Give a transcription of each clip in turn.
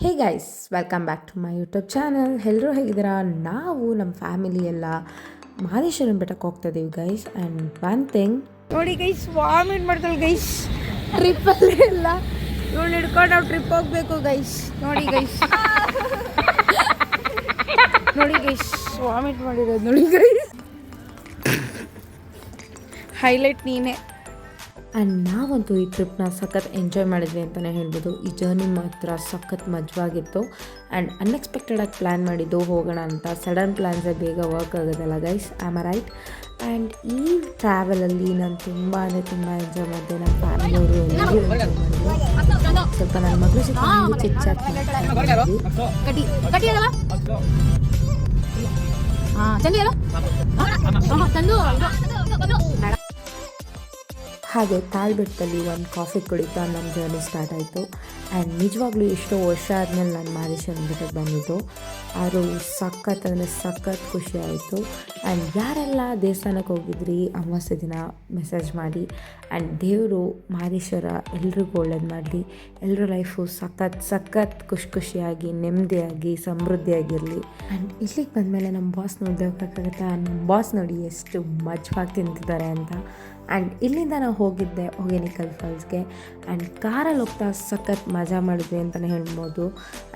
Hey guys, welcome back to my YouTube channel. ಎಲ್ಲರೂ ಹೇಗಿದ್ದೀರಾ? ನಾವು ನಮ್ಮ ಫ್ಯಾಮಿಲಿ ಎಲ್ಲ ಮಹದೇಶ್ವರನ ಬೆಟ್ಟಕ್ಕೆ ಹೋಗ್ತಾ ಇದ್ದೀವಿ ಗೈಸ್. ಆ್ಯಂಡ್ ಒನ್ ಥಿಂಗ್ ನೋಡಿ ಗೈಸ್, ವಾಮಿಟ್ ಮಾಡ್ತಾಳೆ ಗೈಸ್. ಟ್ರಿಪ್ಪಲ್ಲಿ ಎಲ್ಲ ಇವಳು ಹಿಡ್ಕೊಂಡು ನಾವು ಟ್ರಿಪ್ ಹೋಗ್ಬೇಕು ಗೈಸ್. ನೋಡಿ ಗೈಸ್, ನೋಡಿ ಗೈಸ್, ವಾಮಿಟ್ ಮಾಡಿರೋದು ನೋಡಿ ಗೈಸ್. ಹೈಲೈಟ್ ನೀನೇ. ಆ್ಯಂಡ್ ನಾವಂತೂ ಈ ಟ್ರಿಪ್ನ ಸಖತ್ ಎಂಜಾಯ್ ಮಾಡಿದ್ವಿ ಅಂತಲೇ ಹೇಳ್ಬೋದು. ಈ ಜರ್ನಿ ಮಾತ್ರ ಸಖತ್ ಮಜವಾಗಿತ್ತು. ಆ್ಯಂಡ್ ಅನ್ಎಕ್ಸ್ಪೆಕ್ಟೆಡಾಗಿ ಪ್ಲ್ಯಾನ್ ಮಾಡಿದ್ದು ಹೋಗೋಣ ಅಂತ. ಸಡನ್ ಪ್ಲ್ಯಾನ್ಸೇ ಬೇಗ ವರ್ಕ್ ಆಗೋದಲ್ಲ ಗೈಸ್, ಆಮ್ ರೈಟ್? ಆ್ಯಂಡ್ ಈ ಟ್ರಾವೆಲಲ್ಲಿ ನಾನು ತುಂಬ ಎಂಜಾಯ್ ಮಾಡಿದೆ. ನಮ್ಮ ಫ್ಯಾಮಿಲಿಯವರು ಎಲ್ಲರೂ ಎಂಜಾಯ್ ಮಾಡಿದ್ವಿ. ಸ್ವಲ್ಪ ನನ್ನ ಮಗಳು ಜೊತೆ ಚಿಟ್ ಚಾಟ್ ಹಾಗೆ ತಾಳ್ಬೆಟ್ಟದಲ್ಲಿ ಒಂದು ಕಾಫಿ ಕುಡಿತಾ ನಮ್ಮ ಜರ್ನಿ ಸ್ಟಾರ್ಟ್ ಆಯಿತು. ಆ್ಯಂಡ್ ನಿಜವಾಗ್ಲೂ ಎಷ್ಟೋ ವರ್ಷ ಆದಮೇಲೆ ನಾನು ಮಹದೇಶ್ವರನ ಬೆಟ್ಟಕ್ಕೆ ಬಂದಿದ್ದು. ಆದರೂ ಸಖತ್ ಅಂದರೆ ಸಖತ್ ಖುಷಿ ಆಯಿತು. ಆ್ಯಂಡ್ ಯಾರೆಲ್ಲ ದೇವಸ್ಥಾನಕ್ಕೆ ಹೋಗಿದ್ರಿ ಅಮಾವಾಸ್ಯೆ ದಿನ ಮೆಸೇಜ್ ಮಾಡಿ. ಆ್ಯಂಡ್ ದೇವರು ಮಹದೇಶ್ವರ ಎಲ್ರಿಗೂ ಒಳ್ಳೇದು ಮಾಡಲಿ. ಎಲ್ಲರ ಲೈಫು ಸಖತ್ ಖುಷಿಯಾಗಿ ನೆಮ್ಮದಿಯಾಗಿ ಸಮೃದ್ಧಿಯಾಗಿರಲಿ. ಆ್ಯಂಡ್ ಇಲ್ಲಿಗೆ ಬಂದಮೇಲೆ ನಮ್ಮ ಬಾಸ್ ನೋಡಬೇಕಾಗತ್ತಾ? ನಮ್ಮ ಬಾಸ್ ನೋಡಿ ಎಷ್ಟು ಮಜವಾಗಿ ತಿಂತಿದ್ದಾರೆ ಅಂತ. ಆ್ಯಂಡ್ ಇಲ್ಲಿಂದ ನಾವು ಹೋಗಿದ್ದೆ ಹೊಗೇನಕಲ್ ಫಾಲ್ಸ್ಗೆ. ಆ್ಯಂಡ್ ಕಾರಲ್ಲಿ ಹೋಗ್ತಾ ಸಖತ್ ಮಜಾ ಮಾಡಿದ್ವಿ ಅಂತಲೇ ಹೇಳ್ಬೋದು.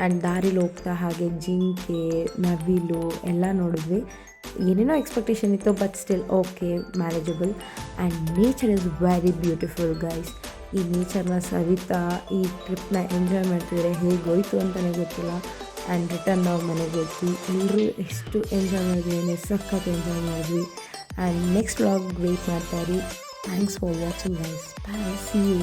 ಆ್ಯಂಡ್ ದಾರಿಲಿ ಹೋಗ್ತಾ ಹಾಗೆ ಜಿಂಕೆ, ನವಿಲು ಎಲ್ಲ ನೋಡಿದ್ವಿ. ಏನೇನೋ ಎಕ್ಸ್ಪೆಕ್ಟೇಷನ್ ಇತ್ತು, but still okay, manageable. And nature is very beautiful guys. ಈ ನೇಚರ್ನ ಸವಿತಾ ಈ ಟ್ರಿಪ್ನ ಎಂಜಾಯ್ ಮಾಡ್ತಿದ್ರೆ ಹೇಗೋಯ್ತು ಅಂತಲೇ ಗೊತ್ತಿಲ್ಲ. ಆ್ಯಂಡ್ ರಿಟರ್ನ್ ನಾವು ಮನೆಗೆ ಹೋಗ್ತೀವಿ. ಎಲ್ಲರೂ ಎಷ್ಟು ಎಂಜಾಯ್ ಮಾಡಿದ್ವಿ ಅಂದರೆ ಸಖತ್ ಎಂಜಾಯ್ ಮಾಡಿದ್ವಿ. ಆ್ಯಂಡ್ ನೆಕ್ಸ್ಟ್ ವ್ಲಾಗ್ ವೇಟ್ ಮಾಡ್ತಾ ಇರಿ. Thanks for watching guys. Bye, see you.